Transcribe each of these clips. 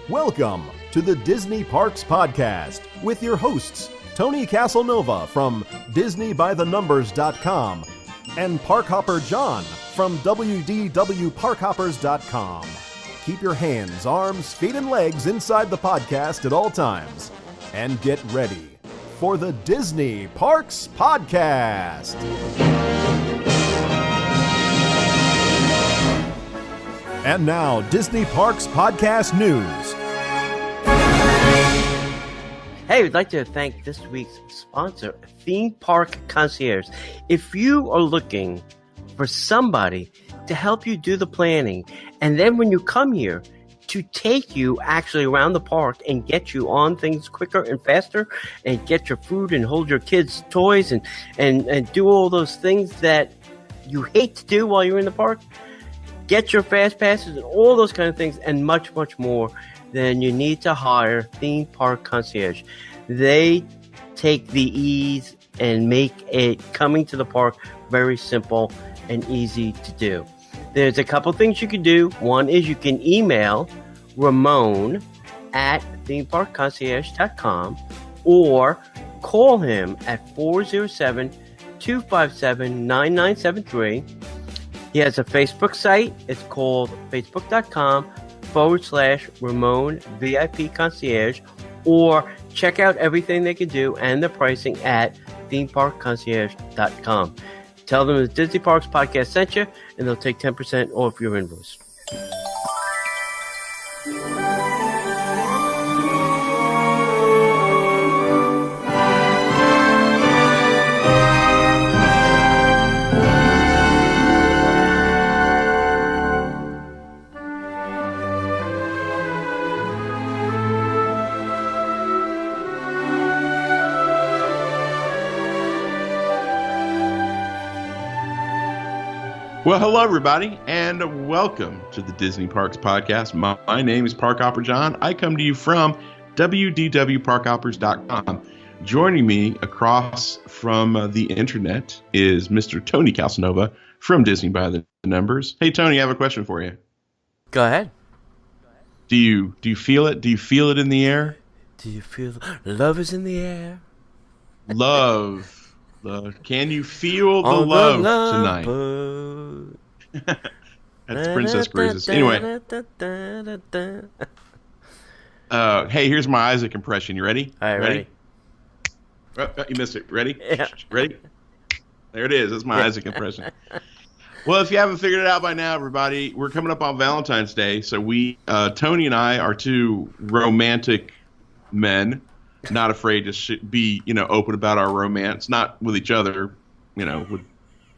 Welcome to the Disney Parks Podcast with your hosts, Tony Casanova from DisneyByTheNumbers.com and Parkhopper John from WDWParkhoppers.com. Keep your hands, arms, feet, and legs inside the podcast at all times. And get ready for the Disney Parks Podcast. And now, Disney Parks Podcast News. Hey, we'd like to thank this week's sponsor, Theme Park Concierges. If you are looking for somebody to help you do the planning, and then when you come here, to take you actually around the park and get you on things quicker and faster, and get your food and hold your kids' toys and do all those things that you hate to do while you're in the park, get your fast passes and all those kind of things and much, much more, then you need to hire Theme Park Concierge. They take the ease and make it coming to the park very simple and easy to do. There's a couple things you can do. One is you can email Ramon at themeparkconcierge.com or call him at 407-257-9973. He has a Facebook site. It's called facebook.com/Ramon VIP Concierge, or check out everything they can do and the pricing at themeparkconcierge.com. Tell them the Disney Parks Podcast sent you, and they'll take 10% off your invoice. Well, hello, everybody, and welcome to the Disney Parks Podcast. My name is Parkhopper John. I come to you from WDWParkhoppers.com. Joining me across from the internet is Mr. Tony Casanova from Disney by the Numbers. Hey, Tony, I have a question for you. Go ahead. Do you feel it? Do you feel it in the air? Do you feel love is in the air? Love. Can you feel the love tonight? That's Princess Cruises. Anyway. Hey, here's my Isaac impression. You ready? All right, ready? Oh, you missed it. Ready? Yeah. Ready? There it is. That's my Isaac impression. Well, if you haven't figured it out by now, everybody, we're coming up on Valentine's Day. So Tony and I are two romantic men. Not afraid to be, open about our romance, not with each other, with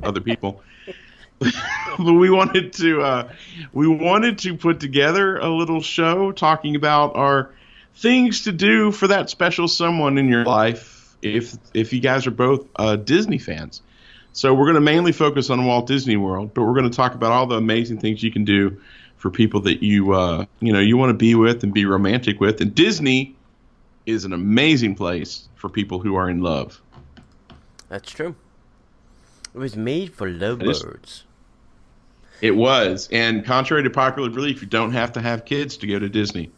other people. But we wanted to put together a little show talking about our things to do for that special someone in your life. If you guys are both Disney fans, so we're going to mainly focus on Walt Disney World, but we're going to talk about all the amazing things you can do for people that you want to be with and be romantic with, and Disney is an amazing place for people who are in love. That's true. It was made for lovebirds. It was. And contrary to popular belief, you don't have to have kids to go to Disney.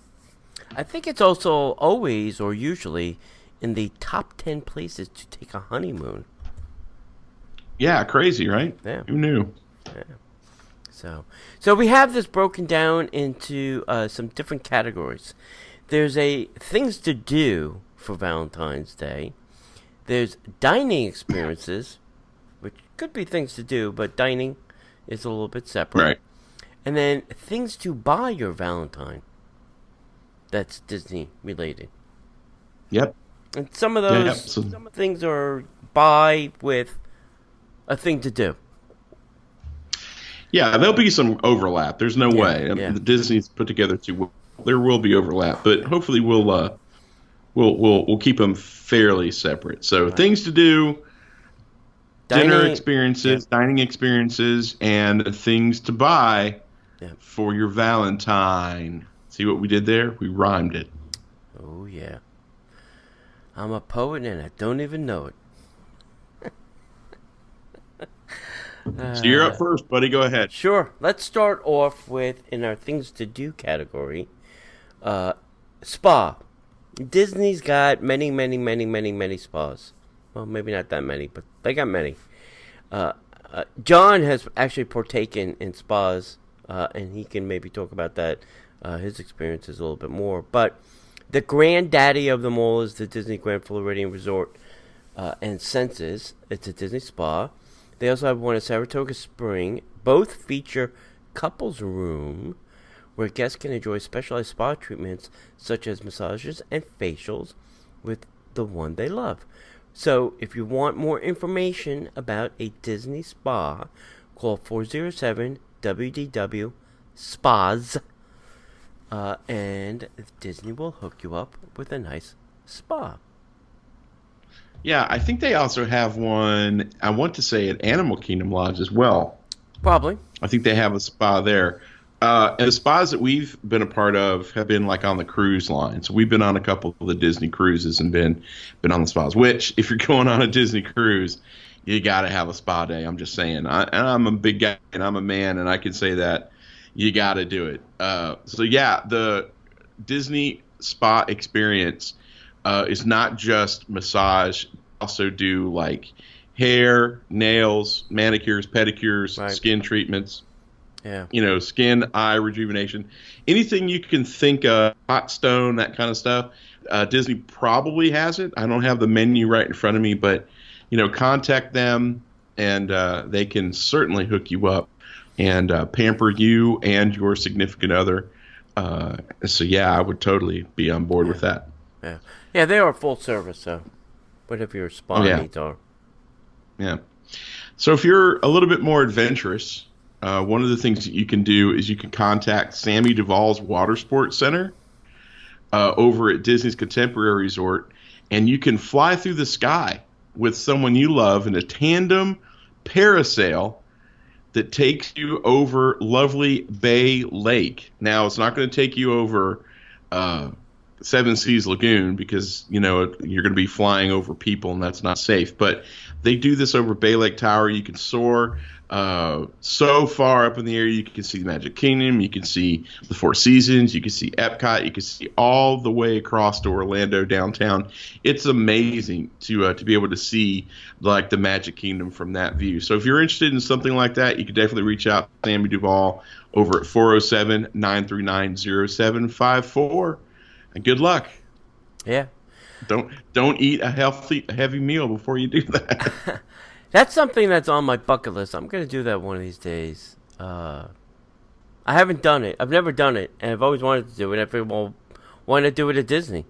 I think it's also always or usually in the top 10 places to take a honeymoon. Yeah, crazy, right? Yeah. Who knew? Yeah. So we have this broken down into some different categories. There's things to do for Valentine's Day. There's dining experiences, which could be things to do, but dining is a little bit separate. Right. And then things to buy your Valentine. That's Disney related. Yep. And some of those things are buy with a thing to do. Yeah, there'll be some overlap. There's no way. Yeah. Disney's put together too. There will be overlap, but hopefully we'll keep them fairly separate. So right. Things to do, dinner experiences, dining experiences, and things to buy for your Valentine. See what we did there? We rhymed it. Oh yeah, I'm a poet and I don't even know it. So you're up first, buddy. Go ahead. Sure. Let's start off with, in our things to do category, Spa. Disney's got many spas. Well, maybe not that many, but they got many. John has actually partaken in spas, and he can maybe talk about that, his experiences a little bit more. But the granddaddy of them all is the Disney Grand Floridian Resort and Senses. It's a Disney spa. They also have one at Saratoga Spring. Both feature couples room, where guests can enjoy specialized spa treatments such as massages and facials with the one they love. So if you want more information about a Disney spa, call 407-WDW-SPAS, and Disney will hook you up with a nice spa. Yeah, I think they also have one, I want to say, at Animal Kingdom Lodge as well. Probably. I think they have a spa there. And the spas that we've been a part of have been like on the cruise line. So we've been on a couple of the Disney cruises and been on the spas, which if you're going on a Disney cruise, you got to have a spa day. I'm just saying. I'm a big guy and I'm a man, and I can say that you got to do it. So yeah, the Disney spa experience is not just massage. Also do like hair, nails, manicures, pedicures, right, skin treatments. Yeah. Skin, eye rejuvenation, anything you can think of, hot stone, that kind of stuff. Disney probably has it. I don't have the menu right in front of me, but, contact them and they can certainly hook you up and pamper you and your significant other. So, yeah, I would totally be on board with that. Yeah. Yeah, they are full service, so whatever your spa needs are. Yeah. So if you're a little bit more adventurous, one of the things that you can do is you can contact Sammy Duvall's Water Sports Center over at Disney's Contemporary Resort, and you can fly through the sky with someone you love in a tandem parasail that takes you over lovely Bay Lake. Now, it's not going to take you over Seven Seas Lagoon because, you're going to be flying over people, and that's not safe. But they do this over Bay Lake Tower. You can soar so far up in the air. You can see the Magic Kingdom. You can see the Four Seasons. You can see Epcot. You can see all the way across to Orlando downtown. It's amazing to be able to see like the Magic Kingdom from that view. So if you're interested in something like that, you can definitely reach out to Sammy Duvall over at 407-939-0754. And good luck. Yeah. Don't eat a heavy meal before you do that. That's something that's on my bucket list. I'm going to do that one of these days. I haven't done it. I've never done it, and I've always wanted to do it. Everyone want to do it at Disney,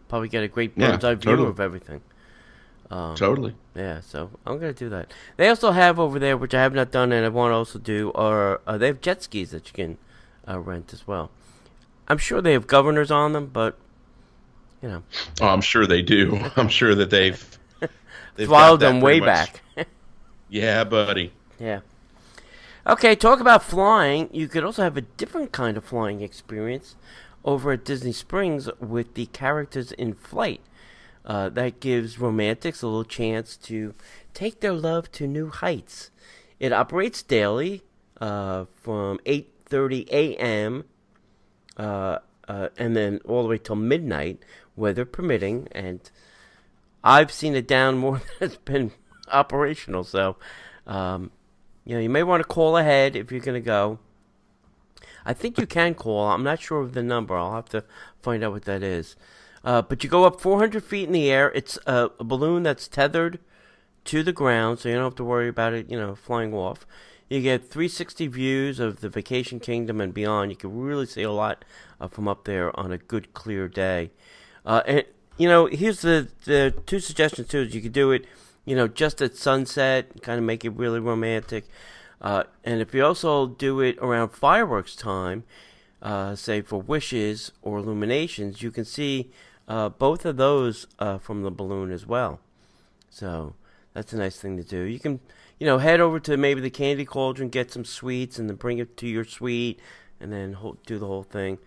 Probably get a great bird's eye view of everything. Totally. Yeah, so I'm going to do that. They also have over there, which I have not done and I want to also do, are they have jet skis that you can rent as well. I'm sure they have governors on them, but, Oh, I'm sure they do. I'm sure that they've swallowed them way back. Yeah, buddy. Yeah. Okay, talk about flying. You could also have a different kind of flying experience over at Disney Springs with the characters in flight. That gives romantics a little chance to take their love to new heights. It operates daily from 8:30 a.m. And then all the way till midnight, weather permitting. And I've seen it down more than it's been operational. So, you may want to call ahead if you're going to go. I think you can call. I'm not sure of the number. I'll have to find out what that is. But you go up 400 feet in the air. It's a balloon that's tethered to the ground, so you don't have to worry about it, flying off. You get 360 views of the Vacation Kingdom and beyond. You can really see a lot from up there on a good, clear day. And here's the two suggestions, too. Is you could do it, just at sunset, kind of make it really romantic. And if you also do it around fireworks time, say for wishes or illuminations, you can see both of those from the balloon as well. So that's a nice thing to do. You can, head over to maybe the Candy Cauldron, get some sweets, and then bring it to your suite, and then do the whole thing.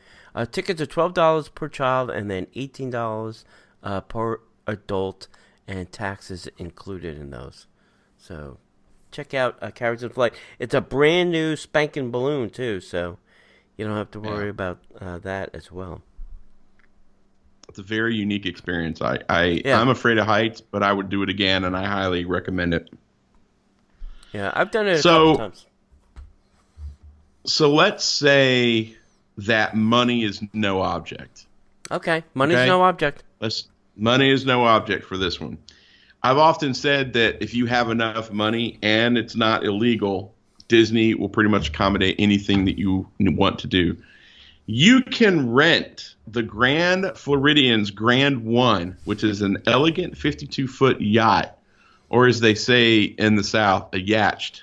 Tickets are $12 per child, and then $18 per adult, and taxes included in those. So check out Carrots in Flight. It's a brand new spanking balloon, too, so you don't have to worry about that as well. It's a very unique experience. I'm afraid of heights, but I would do it again, and I highly recommend it. Yeah, I've done it a couple times. So let's say that money is no object. Okay, money's no object. Money is no object for this one. I've often said that if you have enough money and it's not illegal, Disney will pretty much accommodate anything that you want to do. You can rent the Grand Floridian's Grand One, which is an elegant 52-foot yacht, or as they say in the South, a yacht,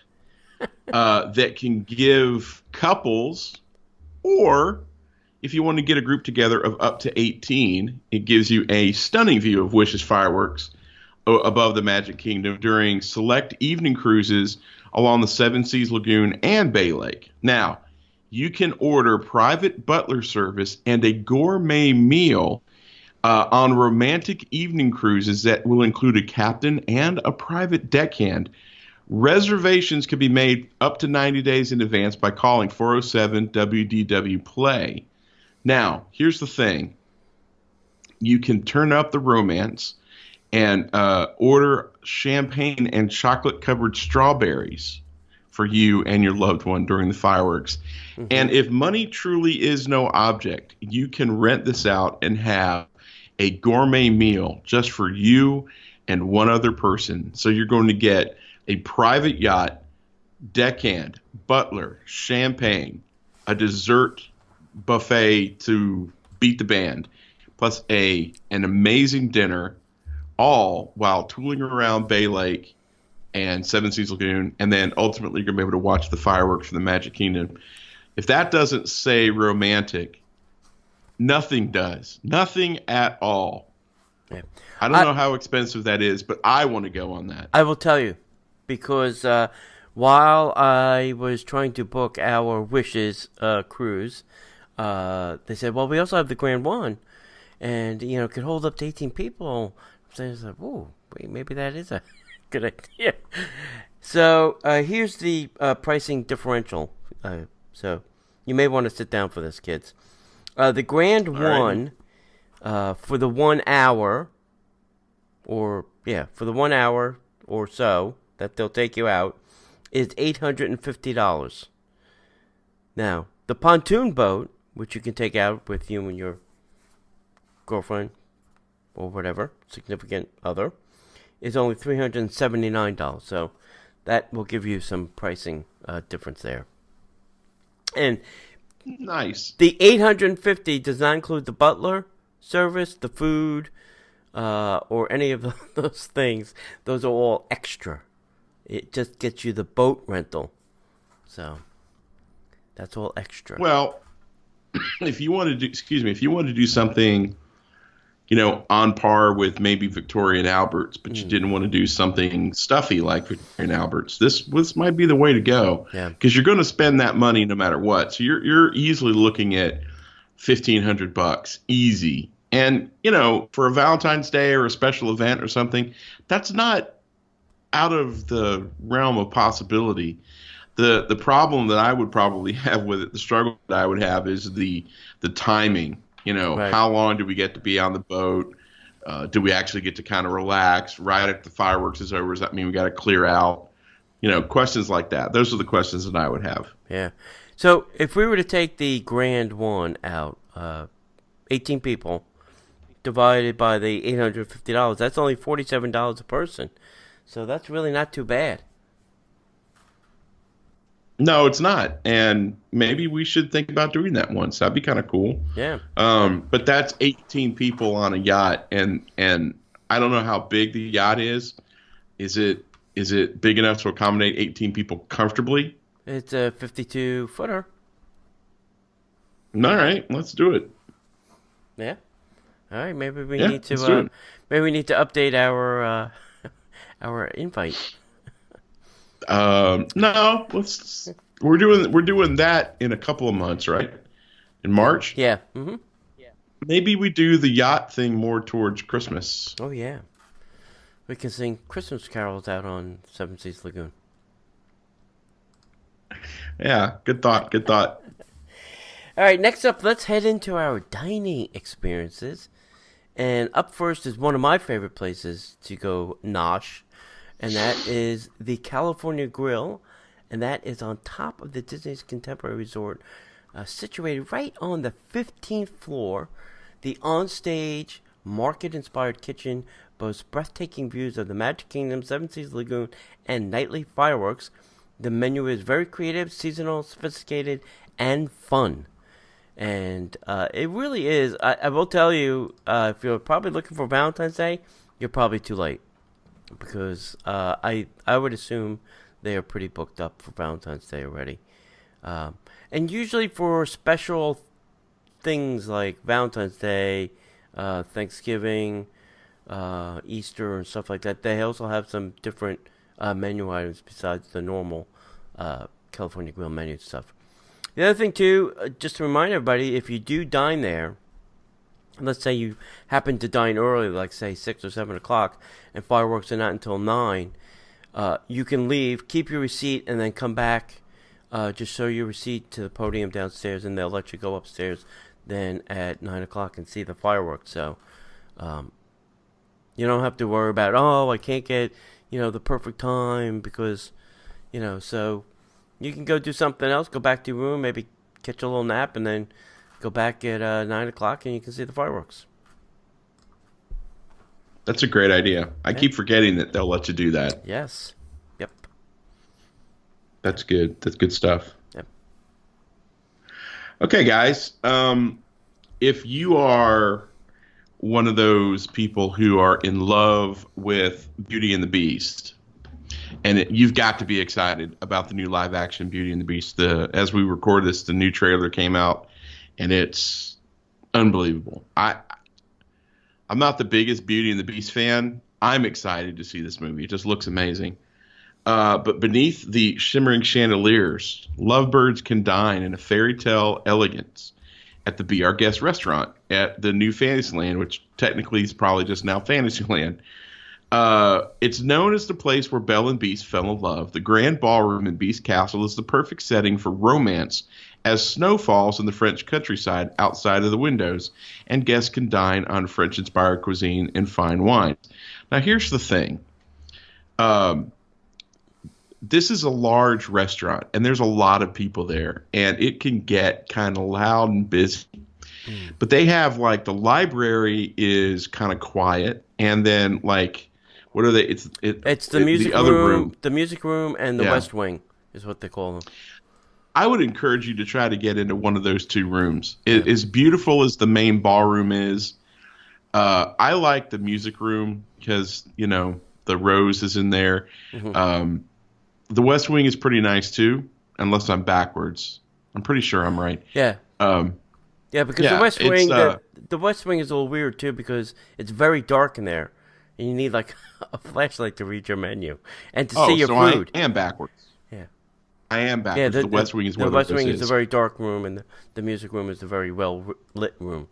that can give couples, or if you want to get a group together of up to 18, it gives you a stunning view of Wish's fireworks above the Magic Kingdom during select evening cruises along the Seven Seas Lagoon and Bay Lake. Now, you can order private butler service and a gourmet meal on romantic evening cruises that will include a captain and a private deckhand. Reservations can be made up to 90 days in advance by calling 407-WDW-PLAY. Now, here's the thing. You can turn up the romance and order champagne and chocolate-covered strawberries for you and your loved one during the fireworks. Mm-hmm. And if money truly is no object, you can rent this out and have a gourmet meal just for you and one other person. So you're going to get a private yacht, deckhand, butler, champagne, a dessert buffet to beat the band, plus an amazing dinner, all while tooling around Bay Lake and Seven Seas Lagoon, and then ultimately you're going to be able to watch the fireworks from the Magic Kingdom. If that doesn't say romantic, nothing does. Nothing at all. Yeah. I don't know how expensive that is, but I want to go on that. I will tell you, because while I was trying to book our Wishes cruise, they said, well, we also have the Grand One, and, it could hold up to 18 people. So I was like, whoa, wait, maybe that is a good idea. So here's the pricing differential. So you may want to sit down for this, kids. The Grand One, for the 1 hour, for the 1 hour or so that they'll take you out, is $850. Now, the pontoon boat, which you can take out with you and your girlfriend or whatever, significant other, is only $379. So that will give you some pricing difference there. And nice. The $850 does not include the butler service, the food, or any of those things. Those are all extra. It just gets you the boat rental. So that's all extra. Well, if you want to do something, on par with maybe Victoria and Albert's, but you didn't want to do something stuffy like Victoria and Albert's, this might be the way to go. Yeah. Because you're going to spend that money no matter what. So you're easily looking at $1,500 easy. And, for a Valentine's Day or a special event or something, that's not out of the realm of possibility. The problem that I would probably have with it, the struggle that I would have, is the timing. Right. How long do we get to be on the boat? Do we actually get to kind of relax right after the fireworks is over? Does that mean we got to clear out? Questions like that. Those are the questions that I would have. Yeah. So if we were to take the Grand One out, 18 people, divided by the $850, that's only $47 a person. So that's really not too bad. No, it's not. And maybe we should think about doing that once. That'd be kind of cool. Yeah. But that's 18 people on a yacht, and I don't know how big the yacht is. Is it big enough to accommodate 18 people comfortably? It's a 52-footer. All right, let's do it. Yeah. All right, maybe we need to update our our invite. No, we're doing that in a couple of months, right? In March? Yeah. Mm-hmm. Yeah. Maybe we do the yacht thing more towards Christmas. Oh yeah. We can sing Christmas carols out on Seven Seas Lagoon. Yeah, good thought. All right, next up, let's head into our dining experiences. And up first is one of my favorite places to go nosh, and that is the California Grill, and that is on top of the Disney's Contemporary Resort, situated right on the 15th floor. The onstage, market-inspired kitchen boasts breathtaking views of the Magic Kingdom, Seven Seas Lagoon, and nightly fireworks. The menu is very creative, seasonal, sophisticated, and fun. And it really is. I will tell you, if you're probably looking for Valentine's Day, you're probably too late. Because I would assume they are pretty booked up for Valentine's Day already. And usually for special things like Valentine's Day, Thanksgiving, Easter, and stuff like that, they also have some different menu items besides the normal California Grill menu stuff. The other thing, too, just to remind everybody, if you do dine there, let's say you happen to dine early, like, say, 6 or 7 o'clock, and fireworks are not until 9, you can leave, keep your receipt, and then come back, just show your receipt to the podium downstairs, and they'll let you go upstairs then at 9 o'clock and see the fireworks. So you don't have to worry about, I can't get, the perfect time because, so you can go do something else, go back to your room, maybe catch a little nap, and then go back at 9 o'clock and you can see the fireworks. That's a great idea. I keep forgetting that they'll let you do that. Yes. Yep. That's good. That's good stuff. Yep. Okay, guys. If you are one of those people who are in love with Beauty and the Beast, and you've got to be excited about the new live-action Beauty and the Beast. As we record this, the new trailer came out, and it's unbelievable. I'm not the biggest Beauty and the Beast fan. I'm excited to see this movie. It just looks amazing. But beneath the shimmering chandeliers, lovebirds can dine in a fairy tale elegance at the Be Our Guest restaurant at the new Fantasyland, which technically is probably just now Fantasyland. It's known as the place where Belle and Beast fell in love. The grand ballroom in Beast Castle is the perfect setting for romance as snow falls in the French countryside outside of the windows, and guests can dine on French-inspired cuisine and fine wines. Now, here's the thing. This is a large restaurant, and there's a lot of people there, and it can get kind of loud and busy. But they have, the library is kind of quiet, and then, what are they? It's the music room. The music room and the West Wing is what they call them. I would encourage you to try to get into one of those two rooms. As beautiful as the main ballroom is, I like the music room because, the rose is in there. Mm-hmm. The West Wing is pretty nice, too, unless I'm backwards. I'm pretty sure I'm right. Yeah. Because the West Wing is a little weird, too, because it's very dark in there. And you need, a flashlight to read your menu and to see your food. I am backwards. Yeah. I am backwards. The West Wing is one of those. The West Wing is a very dark room, and the music room is a very well-lit room.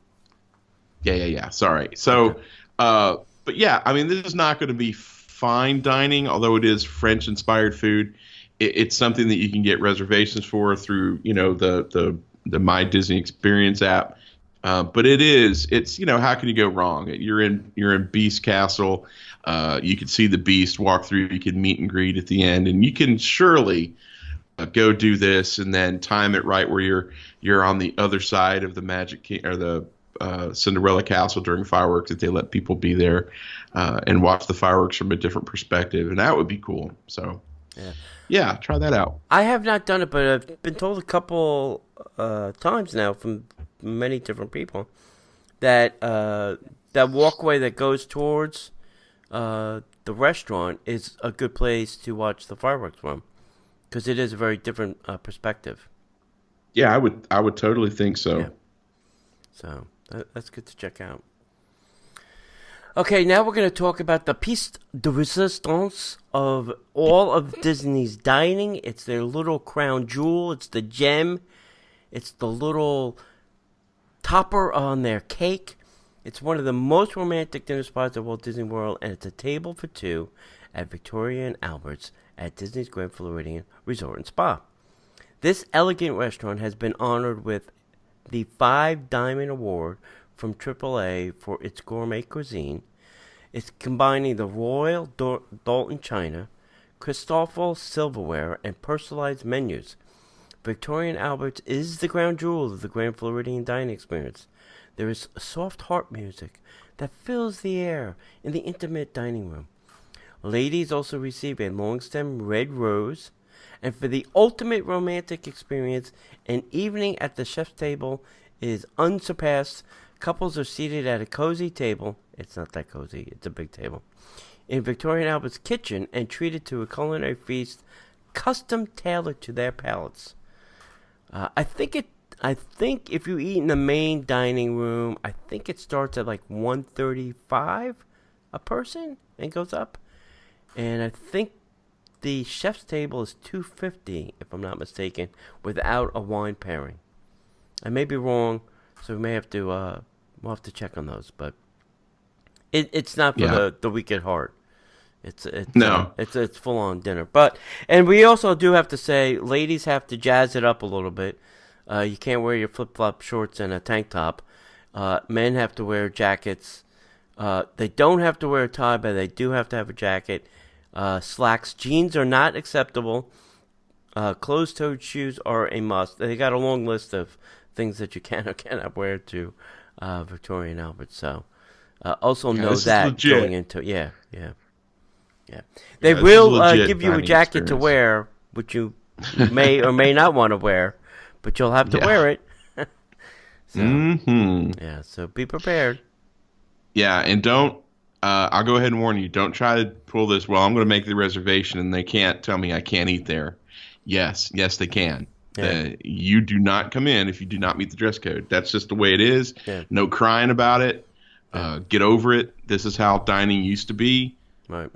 Yeah. Sorry. So, but yeah, this is not going to be fine dining, although it is French-inspired food. It's something that you can get reservations for through, the My Disney Experience app. But it's how can you go wrong? You're in Beast Castle. You can see the Beast walk through. You can meet and greet at the end, and you can surely go do this and then time it right where you're on the other side of the Magic King or the Cinderella Castle during fireworks, if they let people be there and watch the fireworks from a different perspective, and that would be cool. So yeah, try that out. I have not done it, but I've been told a couple times now from many different people that that walkway that goes towards the restaurant is a good place to watch the fireworks from, because it is a very different perspective. Yeah, I would totally think so. Yeah. So that's good to check out. Okay, now we're going to talk about the piece de resistance of all of Disney's dining. It's their little crown jewel. It's the gem. It's the little topper on their cake. It's one of the most romantic dinner spots at Walt Disney World, and it's a table for two at Victoria and Albert's at Disney's Grand Floridian Resort and Spa. This elegant restaurant has been honored with the 5-Diamond Award from AAA for its gourmet cuisine. It's combining the Royal Dalton China, Cristofal silverware, and personalized menus. Victoria and Albert's is the crown jewel of the Grand Floridian dining experience. There is soft harp music that fills the air in the intimate dining room. Ladies also receive a long-stem red rose. And for the ultimate romantic experience, an evening at the chef's table is unsurpassed. Couples are seated at a cozy table. It's not that cozy. It's a big table. In Victoria and Albert's kitchen and treated to a culinary feast custom tailored to their palates. I think if you eat in the main dining room, I think it starts at like $135 a person and goes up. And I think the chef's table is $250, if I'm not mistaken, without a wine pairing. I may be wrong, so we may have to we'll have to check on those. But it's not for the weak at heart. It's full on dinner. And we also do have to say, ladies have to jazz it up a little bit. You can't wear your flip flop shorts and a tank top. Men have to wear jackets. They don't have to wear a tie, but they do have to have a jacket. Slacks, jeans are not acceptable. Closed-toed shoes are a must. They got a long list of things that you can or cannot wear to Victoria and Albert. So also know that going into yeah. They will give you a jacket to wear, which you may or may not want to wear, but you'll have to wear it. So be prepared. Yeah, and don't. I'll go ahead and warn you. Don't try to pull this. Well, I'm going to make the reservation, and they can't tell me I can't eat there. Yes, they can. Yeah. You do not come in if you do not meet the dress code. That's just the way it is. Yeah. No crying about it. Get over it. This is how dining used to be. Right.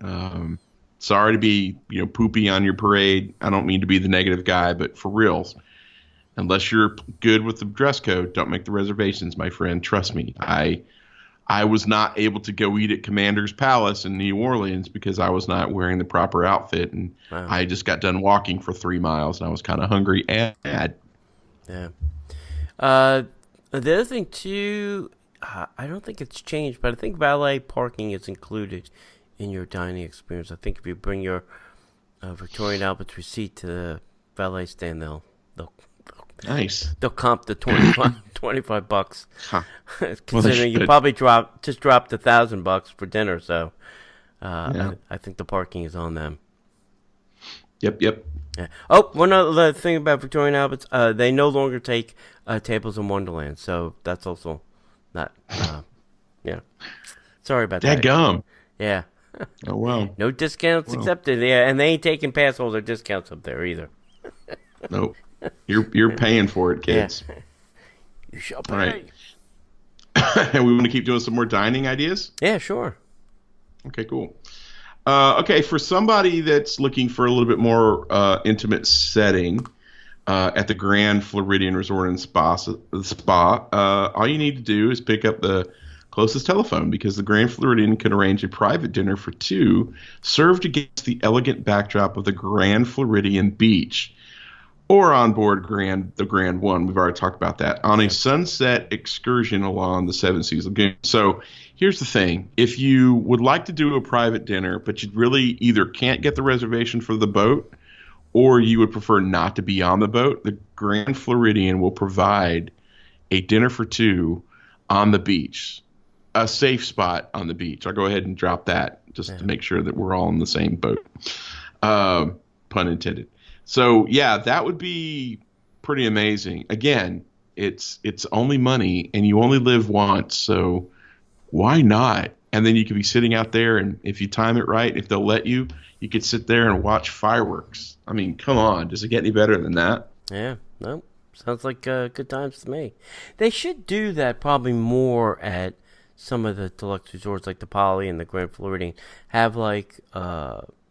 Sorry to be poopy on your parade. I don't mean to be the negative guy, but for reals, unless you're good with the dress code, don't make the reservations, my friend. Trust me. I was not able to go eat at Commander's Palace in New Orleans because I was not wearing the proper outfit, and I just got done walking for 3 miles, and I was kind of hungry and mad. Yeah. The other thing too, I don't think it's changed, but I think valet parking is included in your dining experience. I think if you bring your Victoria and Albert's receipt to the valet stand, they'll nice. They'll comp the $25. Huh. Considering you probably dropped $1,000 for dinner, so I think the parking is on them. Yep. Yeah. Oh, one other thing about Victoria and Albert's, they no longer take tables in Wonderland, so that's also not. Sorry about that. Dadgum. Yeah. Oh well. No discounts accepted. Yeah, and they ain't taking pass holder discounts up there either. Nope. You're paying for it, kids. Yeah. You shall pay. All right. And we want to keep doing some more dining ideas? Yeah, sure. Okay, cool. Okay, for somebody that's looking for a little bit more intimate setting at the Grand Floridian Resort and Spa, all you need to do is pick up the closest telephone, because the Grand Floridian can arrange a private dinner for two served against the elegant backdrop of the Grand Floridian Beach, or on board the Grand One. We've already talked about that, on a sunset excursion along the Seven Seas Lagoon. So here's the thing. If you would like to do a private dinner, but you really either can't get the reservation for the boat, or you would prefer not to be on the boat, the Grand Floridian will provide a dinner for two on the beach, a safe spot on the beach. I'll go ahead and drop that just to make sure that we're all in the same boat. Pun intended. So, yeah, that would be pretty amazing. Again, it's only money, and you only live once, so why not? And then you could be sitting out there, and if you time it right, if they'll let you, you could sit there and watch fireworks. I mean, come on. Does it get any better than that? Yeah, no. Sounds like good times to me. They should do that probably more at some of the deluxe resorts like the Poly and the Grand Floridian. Have like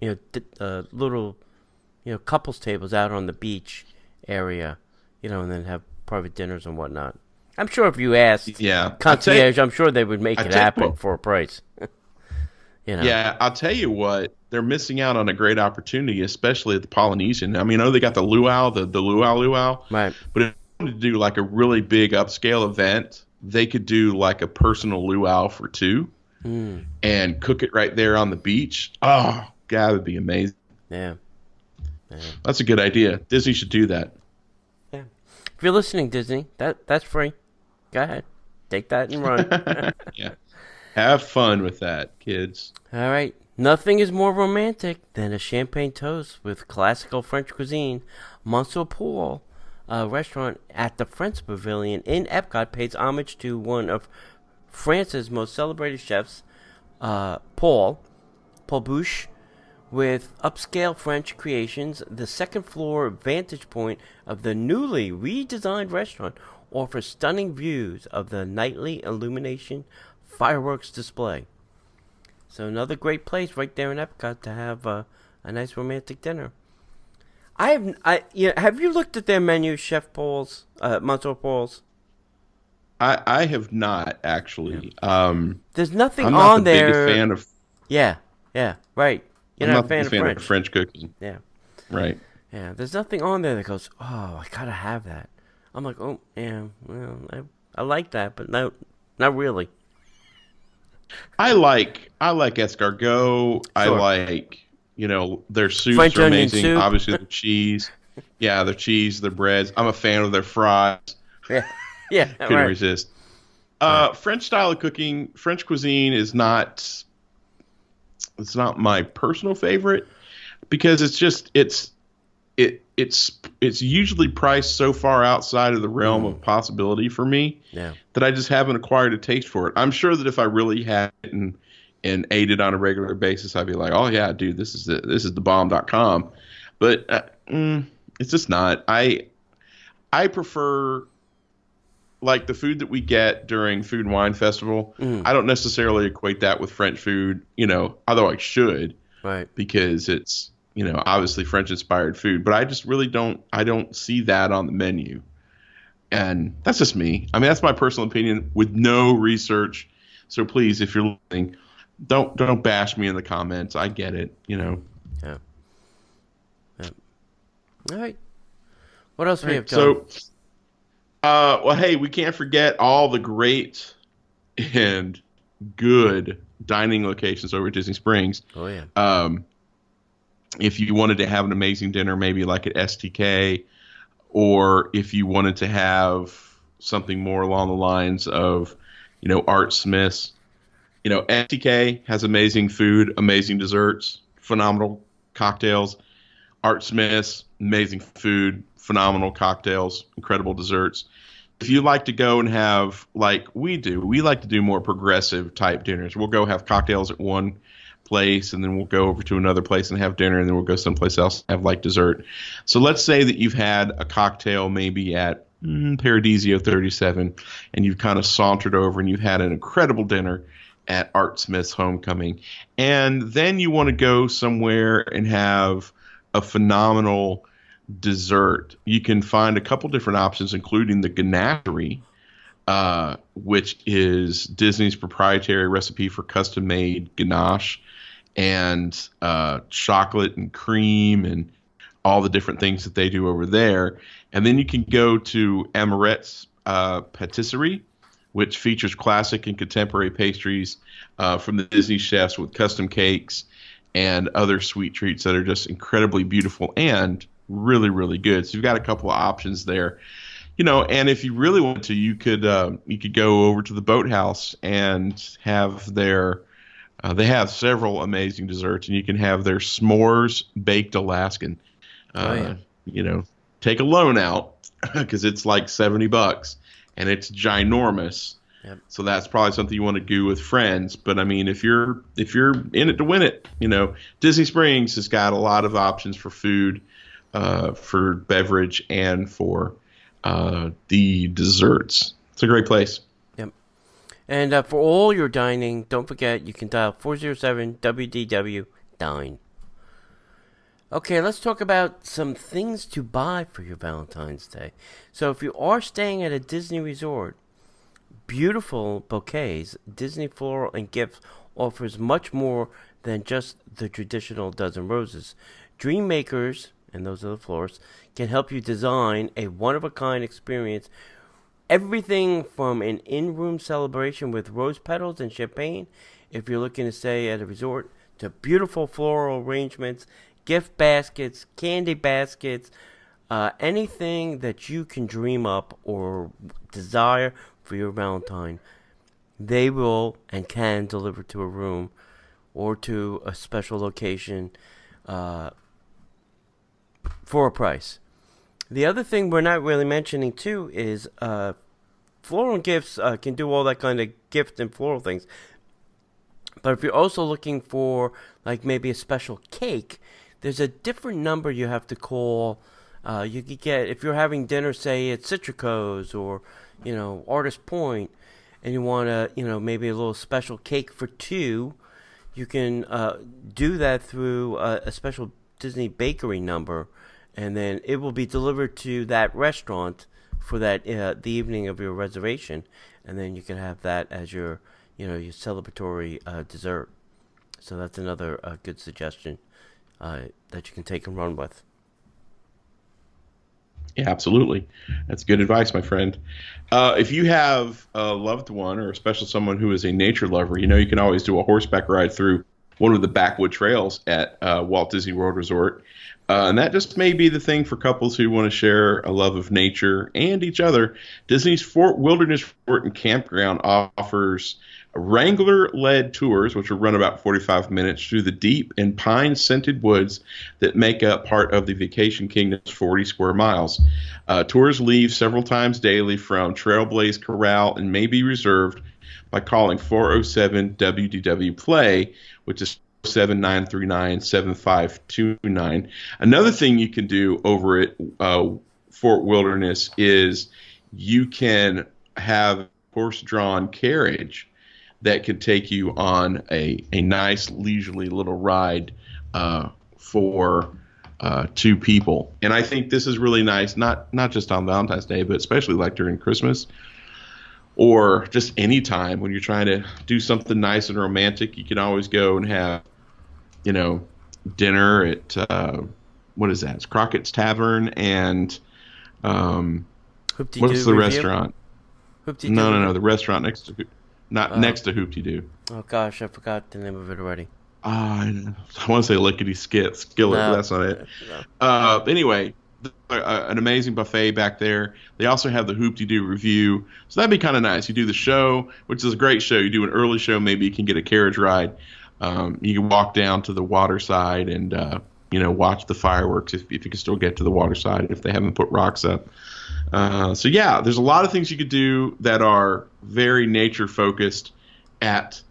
little couples tables out on the beach area, and then have private dinners and whatnot. I'm sure if you asked concierge, I'm sure they would make it happen for a price. Yeah, I'll tell you what, they're missing out on a great opportunity, especially at the Polynesian. I mean, I know they got the luau, the luau, right? But wanted to do like a really big upscale event, they could do like a personal luau for two and cook it right there on the beach. Oh, God, it would be amazing. Yeah. That's a good idea. Disney should do that. Yeah. If you're listening, Disney, that's free. Go ahead. Take that and run. Yeah. Have fun with that, kids. All right. Nothing is more romantic than a champagne toast with classical French cuisine. Monsieur Paul, a restaurant at the French Pavilion in Epcot, pays homage to one of France's most celebrated chefs, Paul Bouche, with upscale French creations. The second floor vantage point of the newly redesigned restaurant offers stunning views of the nightly illumination fireworks display. So another great place right there in Epcot to have a nice romantic dinner. Have you looked at their menu, Chef Paul's, Monsieur Paul's? I have not actually. There's nothing I'm on not the there. biggest fan of. Yeah, right. You're I'm not not a fan the fan of of French cooking. Yeah, Right. yeah. There's nothing on there that goes, oh, I gotta have that. I'm like, oh, yeah, well, I like that, but no, not really. I like escargot. I Sure. like, their soups French are onion amazing. soup. Obviously the cheese. Yeah, their cheese, their breads. I'm a fan of their fries. Yeah, Couldn't right. resist. French style of cooking, French cuisine is not. It's not my personal favorite because it's usually priced so far outside of the realm of possibility for me that I just haven't acquired a taste for it. I'm sure that if I really had it and ate it on a regular basis, I'd be like, oh yeah, dude, this is the bomb.com. But it's just not. I prefer like the food that we get during Food and Wine Festival. I don't necessarily equate that with French food, although I should, Right. because it's, obviously French inspired food, but I just really I don't see that on the menu. And that's just me. I mean, that's my personal opinion with no research. So please, if you're listening, don't bash me in the comments. I get it, Yeah. All right. What else we have, John? So, well, hey, we can't forget all the great and good dining locations over at Disney Springs. Oh, yeah. If you wanted to have an amazing dinner, maybe like at STK, or if you wanted to have something more along the lines of, Art Smith's, STK has amazing food, amazing desserts, phenomenal cocktails. Art Smith's, amazing food, phenomenal cocktails, incredible desserts. If you like to go and have, like we do, we like to do more progressive type dinners. We'll go have cocktails at one place, and then we'll go over to another place and have dinner, and then we'll go someplace else and have like dessert. So let's say that you've had a cocktail maybe at Paradiso 37, and you've kind of sauntered over and you've had an incredible dinner at Art Smith's Homecoming, and then you want to go somewhere and have a phenomenal dessert. You can find a couple different options, including the ganachery, which is Disney's proprietary recipe for custom-made ganache and chocolate and cream and all the different things that they do over there. And then you can go to Amarette's Patisserie, which features classic and contemporary pastries from the Disney chefs with custom cakes and other sweet treats that are just incredibly beautiful and really, really good. So you've got a couple of options there. And if you really want to, you could go over to the Boathouse and have their they have several amazing desserts, and you can have their s'mores baked Alaskan. Take a loan out because it's like $70 and it's ginormous. Yep. So that's probably something you want to do with friends. But I mean, if you're in it to win it, Disney Springs has got a lot of options for food, for beverage, and for the desserts. It's a great place. Yep. And for all your dining, don't forget you can dial 407-WDW Dine. Okay, let's talk about some things to buy for your Valentine's Day. So if you are staying at a Disney resort, beautiful bouquets, Disney Floral and Gifts offers much more than just the traditional dozen roses. Dream makers and those are the florists, can help you design a one-of-a-kind experience. Everything from an in-room celebration with rose petals and champagne, if you're looking to stay at a resort, to beautiful floral arrangements, gift baskets, candy baskets, anything that you can dream up or desire for your Valentine, they will and can deliver to a room or to a special location for a price. The other thing we're not really mentioning too is floral gifts can do all that kind of gift and floral things. But if you're also looking for like maybe a special cake, there's a different number you have to call. You could get, if you're having dinner, say at Citrico's or, Artist Point, and you want maybe a little special cake for two, you can do that through a special Disney bakery number, and then it will be delivered to that restaurant for that the evening of your reservation, and then you can have that as your your celebratory dessert. So that's another good suggestion that you can take and run with. Yeah, absolutely. That's good advice, my friend. If you have a loved one or especially someone who is a nature lover, you can always do a horseback ride through one of the backwood trails at Walt Disney World Resort. And that just may be the thing for couples who want to share a love of nature and each other. Disney's Fort Wilderness Resort and Campground offers Wrangler-led tours, which will run about 45 minutes through the deep and pine-scented woods that make up part of the Vacation Kingdom's 40 square miles. Tours leave several times daily from Trailblaze Corral and may be reserved by calling 407-WDW-PLAY, which is 7939-7529. Another thing you can do over at Fort Wilderness is you can have horse-drawn carriage that can take you on a nice leisurely little ride for two people. And I think this is really nice, not just on Valentine's Day, but especially like during Christmas or just any time when you're trying to do something nice and romantic. You can always go and have, dinner at, what is that? It's Crockett's Tavern and what's the restaurant? No, the restaurant next to next to Hoop-Dee-Doo. Oh gosh, I forgot the name of it already. I want to say Lickety Skillet, but that's not it. No. Anyway, an amazing buffet back there. They also have the Hoop-Dee-Doo review, so that'd be kind of nice. You do the show, which is a great show. You do an early show, maybe you can get a carriage ride. You can walk down to the water side and watch the fireworks if you can still get to the water side if they haven't put rocks up. So yeah, there's a lot of things you could do that are very nature focused at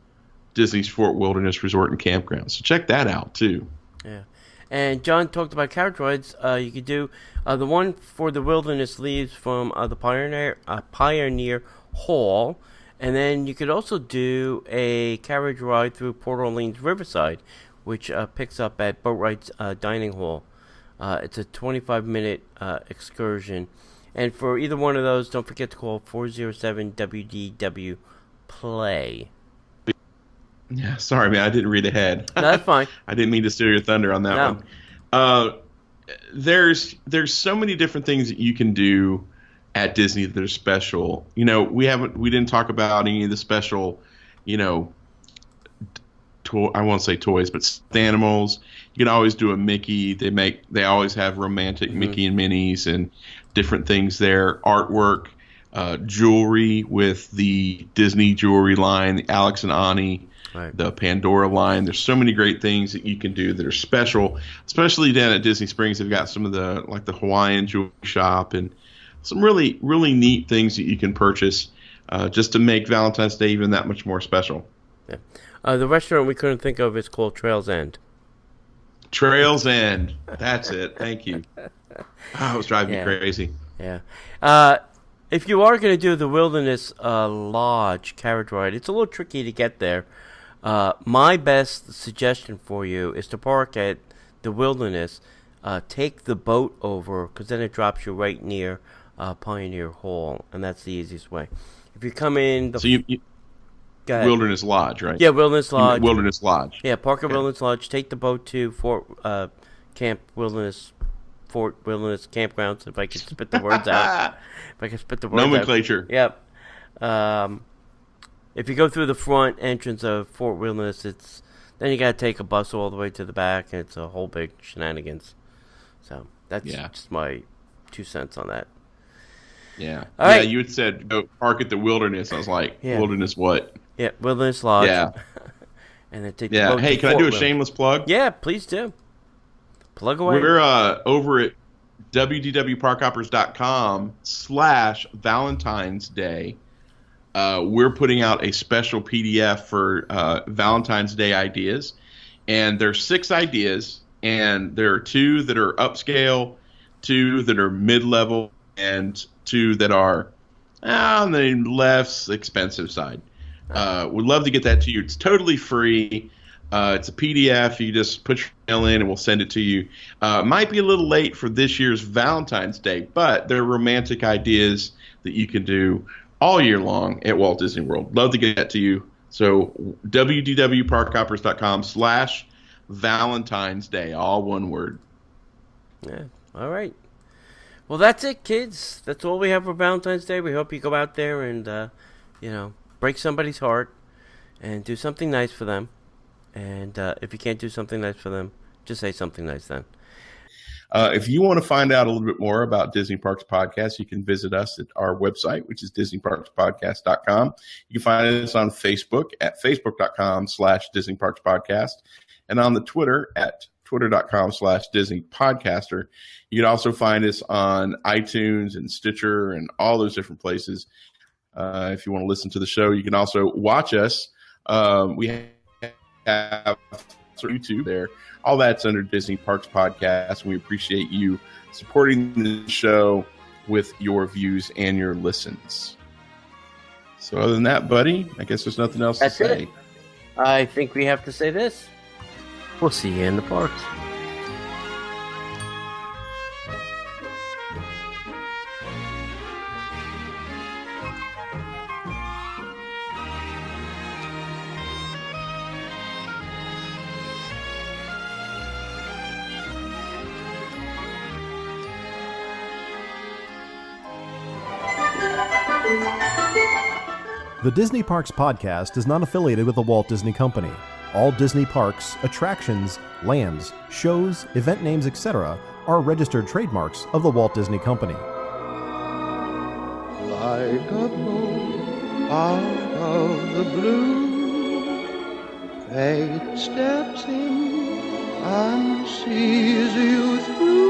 Disney's Fort Wilderness Resort and Campground. So check that out too. Yeah, and John talked about carriage rides. You could do the one for the wilderness leaves from the Pioneer Hall, and then you could also do a carriage ride through Port Orleans Riverside, which picks up at Boatwright's Dining Hall. It's a 25-minute excursion. And for either one of those, don't forget to call 407-WDW-PLAY. Yeah, sorry, man. I didn't read ahead. No, that's fine. I didn't mean to steal your thunder on that one. There's so many different things that you can do at Disney that are special. We didn't talk about any of the special, I won't say toys, but animals. You can always do a Mickey. They always have romantic Mickey and Minnies and different things there. Artwork, jewelry with the Disney jewelry line, the Alex and Ani, right, the Pandora line. There's so many great things that you can do that are special, especially down at Disney Springs. They've got some of the Hawaiian jewelry shop and some really, really neat things that you can purchase just to make Valentine's Day even that much more special. Yeah. The restaurant we couldn't think of is called Trail's End. Trail's End. That's it. Thank you. Oh, it was driving me crazy. Yeah. If you are going to do the Wilderness Lodge carriage ride, it's a little tricky to get there. My best suggestion for you is to park at the Wilderness, take the boat over, because then it drops you right near Pioneer Hall, and that's the easiest way. If you come in... Wilderness Lodge, right? Yeah, Wilderness Lodge. Wilderness Lodge. Yeah, park at Wilderness Lodge, take the boat to Fort Camp Wilderness Fort Wilderness Campgrounds, if I could spit the words out. Nomenclature. Yep. If you go through the front entrance of Fort Wilderness, then you got to take a bus all the way to the back, and it's a whole big shenanigans. So that's just my 2 cents on that. Yeah. All right. You had said go park at the Wilderness. I was like, Wilderness what? Yeah, Wilderness Lodge. Yeah. And then take the boat Hey, to can I Fort do a Wilderness. shameless plug? Yeah, please do. Plug away. We're over at www.parkhopper.com/Valentine's Day. We're putting out a special PDF for Valentine's Day ideas. And there's 6 ideas, and there are 2 that are upscale, 2 that are mid-level, and 2 that are on the less expensive side. We'd love to get that to you. It's totally free. It's a PDF. You just put your email in and we'll send it to you. Might be a little late for this year's Valentine's Day, but they're romantic ideas that you can do all year long at Walt Disney World. Love to get that to you. So www.parkhoppers.com/Valentine's Day, all one word. Yeah. All right. Well, that's it, kids. That's all we have for Valentine's Day. We hope you go out there and, break somebody's heart and do something nice for them. And if you can't do something nice for them, just say something nice then. If you want to find out a little bit more about Disney Parks Podcast, you can visit us at our website, which is DisneyParksPodcast.com. You can find us on Facebook at Facebook.com/Disney Parks Podcast, and on the Twitter at Twitter.com/DisneyPodcaster. You can also find us on iTunes and Stitcher and all those different places. If you want to listen to the show, you can also watch us. We have YouTube there. All that's under Disney Parks Podcast. We appreciate you supporting the show with your views and your listens. So other than that, buddy, I guess there's nothing else to say. It. I think we have to say this. We'll see you in the parks. The Disney Parks Podcast is not affiliated with the Walt Disney Company. All Disney parks, attractions, lands, shows, event names, etc. are registered trademarks of the Walt Disney Company. Like a boat out of the blue, fate steps in and sees you through.